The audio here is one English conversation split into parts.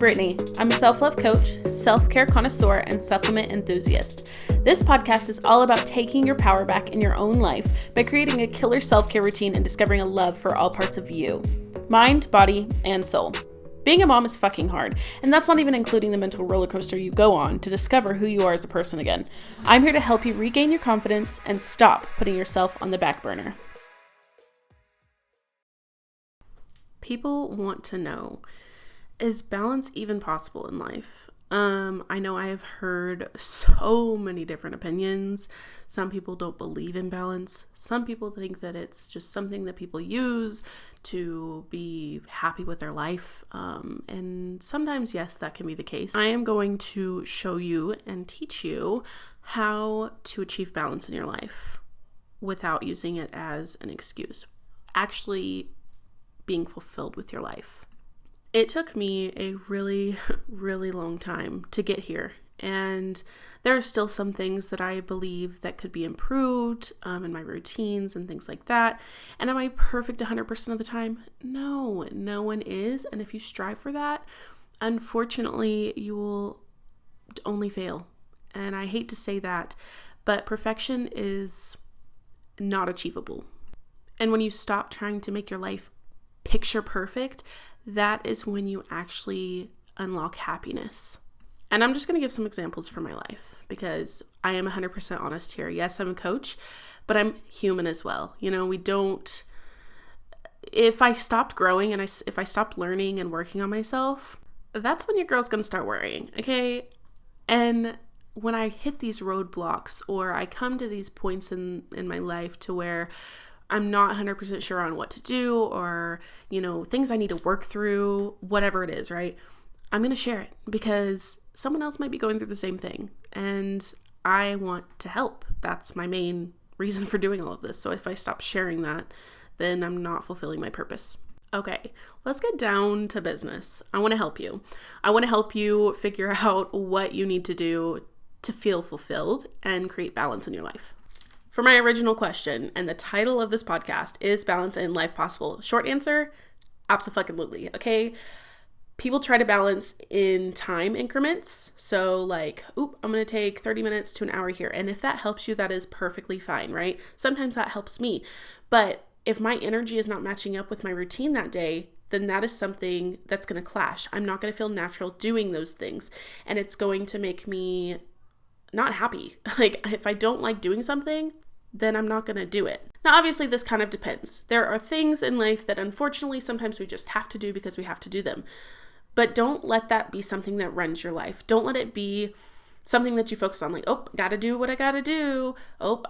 Brittany. I'm a self-love coach, self-care connoisseur, and supplement enthusiast. This podcast is all about taking your power back in your own life by creating a killer self-care routine and discovering a love for all parts of you. Mind, body, and soul. Being a mom is fucking hard, and that's not even including the mental roller coaster you go on to discover who you are as a person again. I'm here to help you regain your confidence and stop putting yourself on the back burner. People want to know, is balance even possible in life? I know I have heard so many different opinions. Some people don't believe in balance. Some people think that it's just something that people use to be happy with their life. And sometimes, yes, that can be the case. I am going to show you and teach you how to achieve balance in your life without using it as an excuse. Actually being fulfilled with your life. It took me a really, really long time to get here. And there are still some things that I believe that could be improved in my routines and things like that. And am I perfect 100% of the time? No, no one is. And if you strive for that, unfortunately, you will only fail. And I hate to say that, but perfection is not achievable. And when you stop trying to make your life picture perfect, that is when you actually unlock happiness. And I'm just going to give some examples from my life because I am 100% honest here. Yes, I'm a coach, but I'm human as well. You know, if I stopped growing and if I stopped learning and working on myself, that's when your girl's going to start worrying, okay? And when I hit these roadblocks or I come to these points in my life to where I'm not 100% sure on what to do or, things I need to work through, whatever it is, right? I'm going to share it because someone else might be going through the same thing and I want to help. That's my main reason for doing all of this. So if I stop sharing that, then I'm not fulfilling my purpose. Okay, let's get down to business. I want to help you. I want to help you figure out what you need to do to feel fulfilled and create balance in your life. For my original question, and the title of this podcast is Balance in Life Possible? Short answer, abso-fucking-lutely, okay? People try to balance in time increments. So like, I'm going to take 30 minutes to an hour here. And if that helps you, that is perfectly fine, right? Sometimes that helps me. But if my energy is not matching up with my routine that day, then that is something that's going to clash. I'm not going to feel natural doing those things. And it's going to make me not happy. Like if I don't like doing something, then I'm not going to do it. Now, obviously, this kind of depends. There are things in life that unfortunately sometimes we just have to do because we have to do them. But don't let that be something that runs your life. Don't let it be something that you focus on like, gotta do what I gotta do.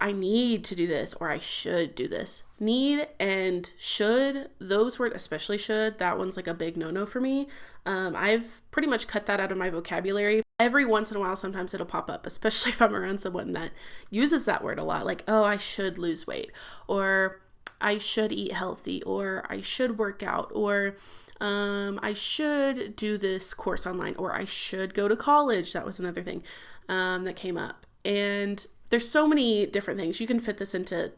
I need to do this or I should do this. Need and should, those words, especially should, that one's like a big no-no for me. I've pretty much cut that out of my vocabulary. Every once in a while, sometimes it'll pop up, especially if I'm around someone that uses that word a lot. Like, I should lose weight, or I should eat healthy, or I should work out, or I should do this course online, or I should go to college. That was another thing that came up. And there's so many different things. You can fit this into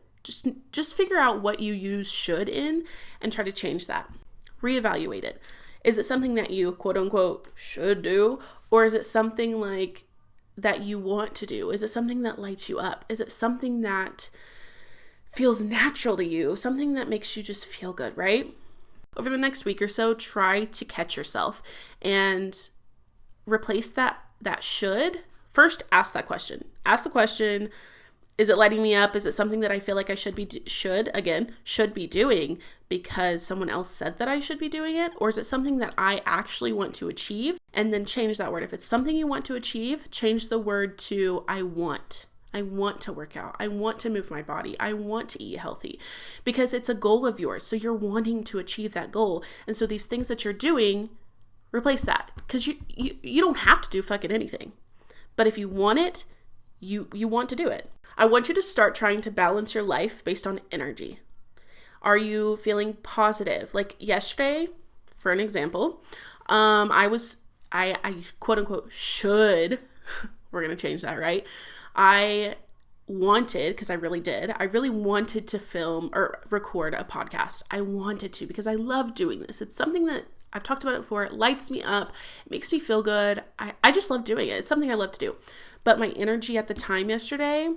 just figure out what you use should in and try to change that. Reevaluate it. Is it something that you quote unquote should do? Or is it something like that you want to do? Is it something that lights you up? Is it something that feels natural to you? Something that makes you just feel good, right? Over the next week or so, try to catch yourself and replace that should. First, ask that question. Ask the question, is it lighting me up? Is it something that I feel like I should be doing because someone else said that I should be doing it? Or is it something that I actually want to achieve? And then change that word. If it's something you want to achieve, change the word to I want. I want to work out. I want to move my body. I want to eat healthy because it's a goal of yours. So you're wanting to achieve that goal. And so these things that you're doing, replace that because you don't have to do fucking anything. But if you want it, you want to do it. I want you to start trying to balance your life based on energy. Are you feeling positive? Like yesterday, for an example, I quote unquote should, we're going to change that, right? I wanted, because I really wanted to film or record a podcast. I wanted to because I love doing this. It's something that I've talked about it before. It lights me up. It makes me feel good. I just love doing it. It's something I love to do. But my energy at the time yesterday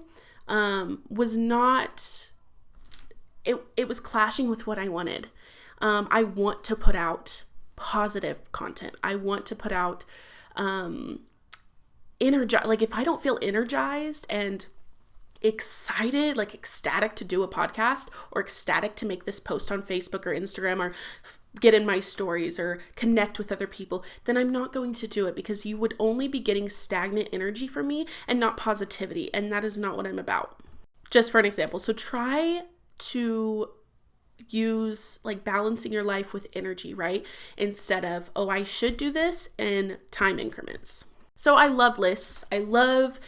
was not, it was clashing with what I wanted. I want to put out positive content. I want to put out like if I don't feel energized and excited, like ecstatic to do a podcast or ecstatic to make this post on Facebook or Instagram or get in my stories or connect with other people, then I'm not going to do it, because you would only be getting stagnant energy from me and not positivity. And that is not what I'm about. Just for an example. So try to use like balancing your life with energy, right? Instead of, oh, I should do this in time increments. So I love lists. I love,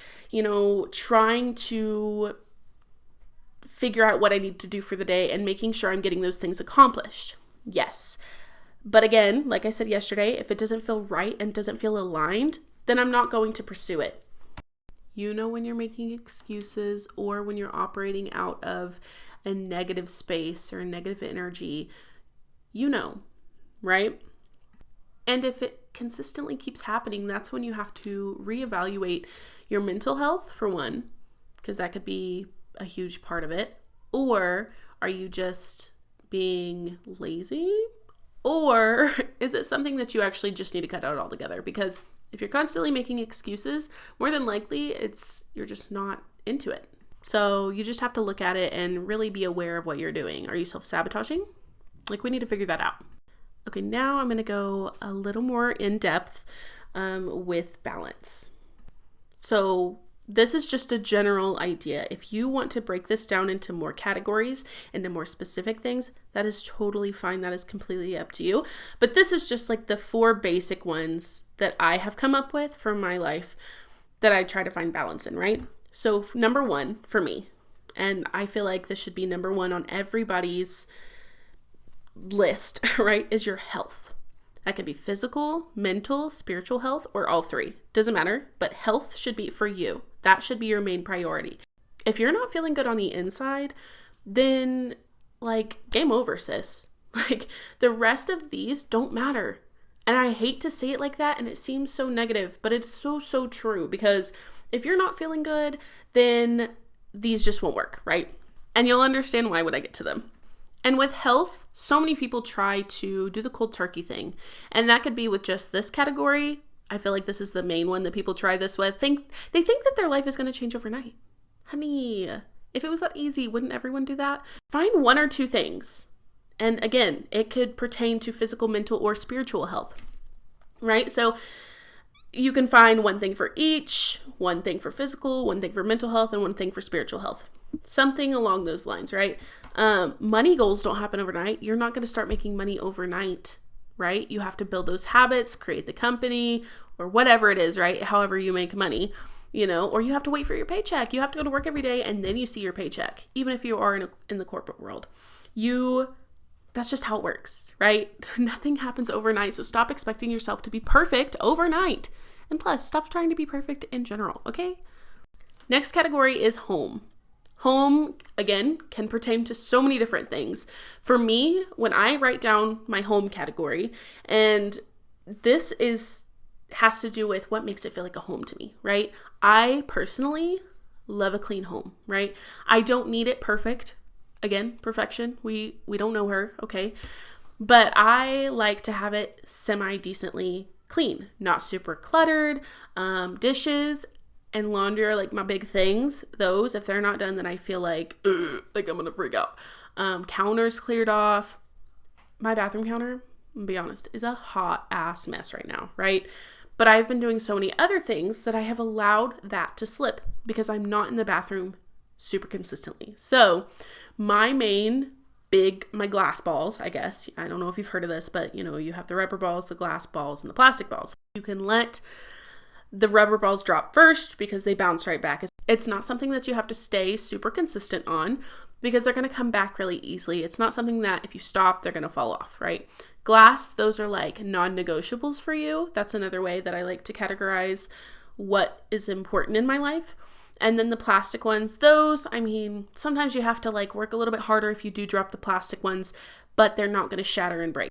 trying to figure out what I need to do for the day and making sure I'm getting those things accomplished. Yes. But again, like I said yesterday, if it doesn't feel right and doesn't feel aligned, then I'm not going to pursue it. When you're making excuses or when you're operating out of a negative space or a negative energy, right? And if it consistently keeps happening, that's when you have to reevaluate your mental health, for one, because that could be a huge part of it. Or are you just being lazy? Or is it something that you actually just need to cut out altogether? Because if you're constantly making excuses, more than likely you're just not into it. So you just have to look at it and really be aware of what you're doing. Are you self-sabotaging? Like, we need to figure that out. Okay, now I'm going to go a little more in depth with balance. So this is just a general idea. If you want to break this down into more categories, into more specific things, that is totally fine. That is completely up to you. But this is just like the 4 basic ones that I have come up with for my life that I try to find balance in, right? So number 1 for me, and I feel like this should be number 1 on everybody's list, right, is your health. That could be physical, mental, spiritual health, or all 3. Doesn't matter, but health should be for you. That should be your main priority. If you're not feeling good on the inside, then game over, sis. The rest of these don't matter. And I hate to say it like that, and it seems so negative, but it's so true, because if you're not feeling good, then these just won't work, right? And you'll understand why when I get to them. And with health, so many people try to do the cold turkey thing. And that could be with just this category. I feel like this is the main one that people try this with. They think that their life is going to change overnight. Honey, if it was that easy, wouldn't everyone do that? Find 1 or 2 things. And again, it could pertain to physical, mental, or spiritual health, right? So you can find 1 thing for each, 1 thing for physical, 1 thing for mental health, and 1 thing for spiritual health. Something along those lines, right? Money goals don't happen overnight. You're not going to start making money overnight, right? You have to build those habits, create the company, or whatever it is, right? However you make money, or you have to wait for your paycheck. You have to go to work every day and then you see your paycheck, even if you are in the corporate world. That's just how it works, right? Nothing happens overnight. So stop expecting yourself to be perfect overnight. And plus, stop trying to be perfect in general, okay? Next category is home. Home, again, can pertain to so many different things. For me, when I write down my home category, and this has to do with what makes it feel like a home to me, right? I personally love a clean home, right? I don't need it perfect. Again, perfection. We don't know her, okay? But I like to have it semi-decently clean, not super cluttered. Dishes and laundry are like my big things. Those, if they're not done, then I feel like I'm gonna freak out. Counters cleared off. My bathroom counter, I'm gonna be honest, is a hot ass mess right now, right? But I've been doing so many other things that I have allowed that to slip because I'm not in the bathroom super consistently. So my glass balls, I guess, I don't know if you've heard of this, but you have the rubber balls, the glass balls, and the plastic balls. You can let the rubber balls drop first because they bounce right back. It's not something that you have to stay super consistent on because they're going to come back really easily. It's not something that if you stop, they're going to fall off, right? Glass, those are like non-negotiables for you. That's another way that I like to categorize what is important in my life. And then the plastic ones, those, sometimes you have to work a little bit harder if you do drop the plastic ones, but they're not going to shatter and break.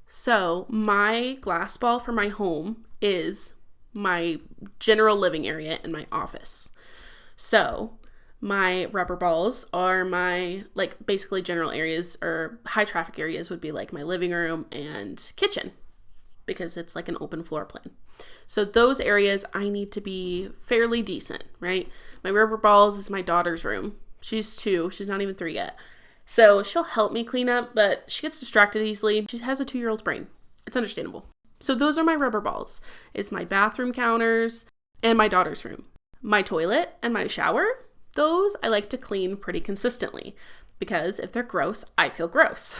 So my glass ball for my home is my general living area and my office. So my rubber balls are my, like, basically general areas, or high traffic areas would be like my living room and kitchen, because it's like an open floor plan. So those areas I need to be fairly decent, right? My rubber balls is my daughter's room. She's 2. She's not even 3 yet. So she'll help me clean up, but she gets distracted easily. She has a 2-year-old's brain. It's understandable. So those are my rubber balls. It's my bathroom counters and my daughter's room. My toilet and my shower, those I like to clean pretty consistently, because if they're gross, I feel gross.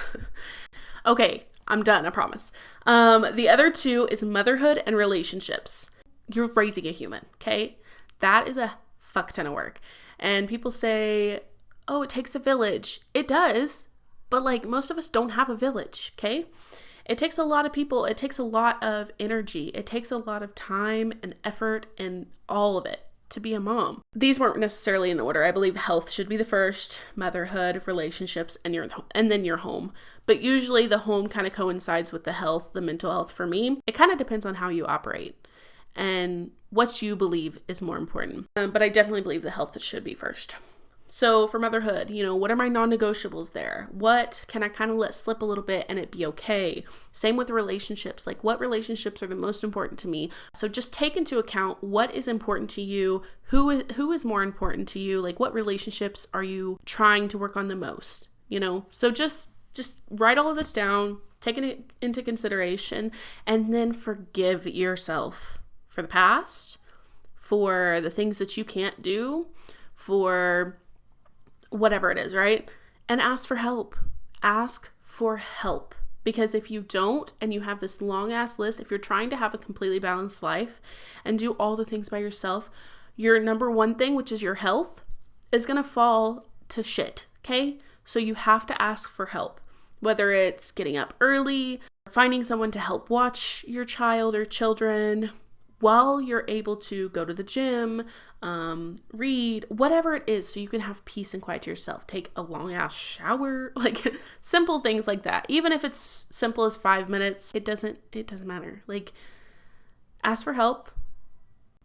Okay, I'm done, I promise. The other 2 is motherhood and relationships. You're raising a human, okay? That is a fuck ton of work. And people say, oh, it takes a village. It does, but like most of us don't have a village, okay? It takes a lot of people. It takes a lot of energy. It takes a lot of time and effort and all of it to be a mom. These weren't necessarily in order. I believe health should be the first, motherhood, relationships, and then your home. But usually the home kind of coincides with the health, the mental health for me. It kind of depends on how you operate and what you believe is more important. But I definitely believe the health should be first. So for motherhood, what are my non-negotiables there? What can I kind of let slip a little bit and it be okay? Same with relationships. Like, what relationships are the most important to me? So just take into account what is important to you, who is more important to you, like what relationships are you trying to work on the most, So just write all of this down, take it into consideration, and then forgive yourself for the past, for the things that you can't do, for whatever it is, right? And ask for help. Ask for help. Because if you don't, and you have this long ass list, if you're trying to have a completely balanced life and do all the things by yourself, your number one thing, which is your health, is going to fall to shit. Okay? So you have to ask for help. Whether it's getting up early, finding someone to help watch your child or children while you're able to go to the gym, read, whatever it is, so you can have peace and quiet to yourself. Take a long ass shower, like simple things like that. Even if it's simple as 5 minutes, it doesn't matter. Like, ask for help.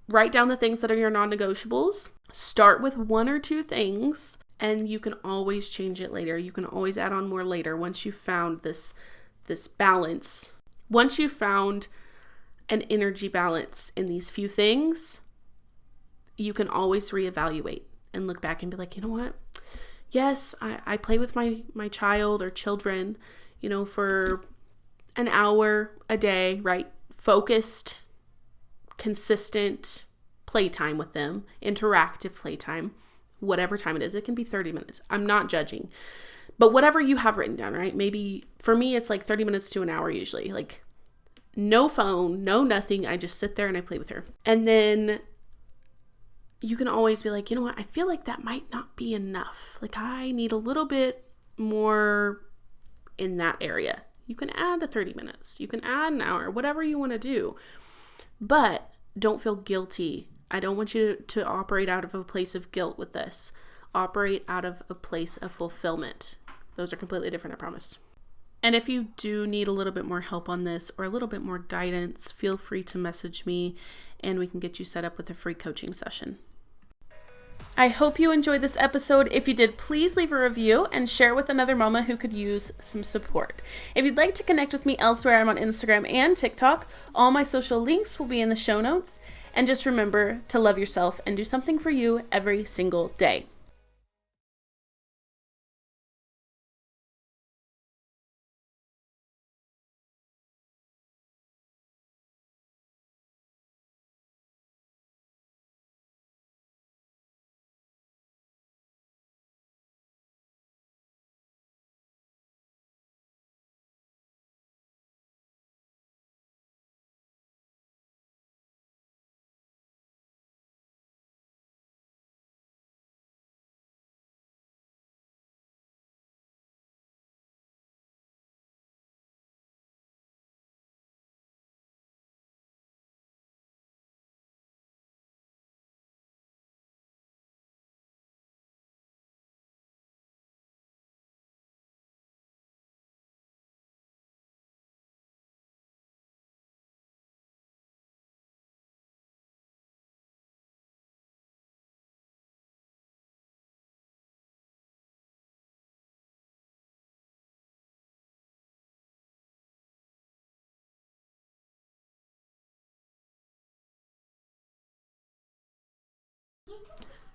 Write down the things that are your non-negotiables. Start with 1 or 2 things, and you can always change it later. You can always add on more later once you've found this balance. Once you've found an energy balance in these few things, you can always reevaluate and look back and be like, you know what? Yes, I play with my child or children, for an hour a day, right? Focused, consistent playtime with them, interactive playtime, whatever time it is. It can be 30 minutes. I'm not judging. But whatever you have written down, right? Maybe for me, it's like 30 minutes to an hour usually. Like, no phone, no nothing. I just sit there and I play with her. And then you can always be like, you know what? I feel like that might not be enough. Like, I need a little bit more in that area. You can add to 30 minutes. You can add an hour, whatever you want to do. But don't feel guilty. I don't want you to operate out of a place of guilt with this. Operate out of a place of fulfillment. Those are completely different, I promise. And if you do need a little bit more help on this or a little bit more guidance, feel free to message me and we can get you set up with a free coaching session. I hope you enjoyed this episode. If you did, please leave a review and share with another mama who could use some support. If you'd like to connect with me elsewhere, I'm on Instagram and TikTok. All my social links will be in the show notes. And just remember to love yourself and do something for you every single day.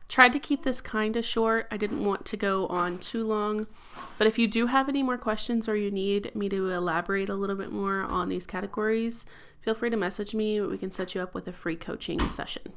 Tried to keep this kind of short. I didn't want to go on too long, but if you do have any more questions or you need me to elaborate a little bit more on these categories, feel free to message me. We can set you up with a free coaching session.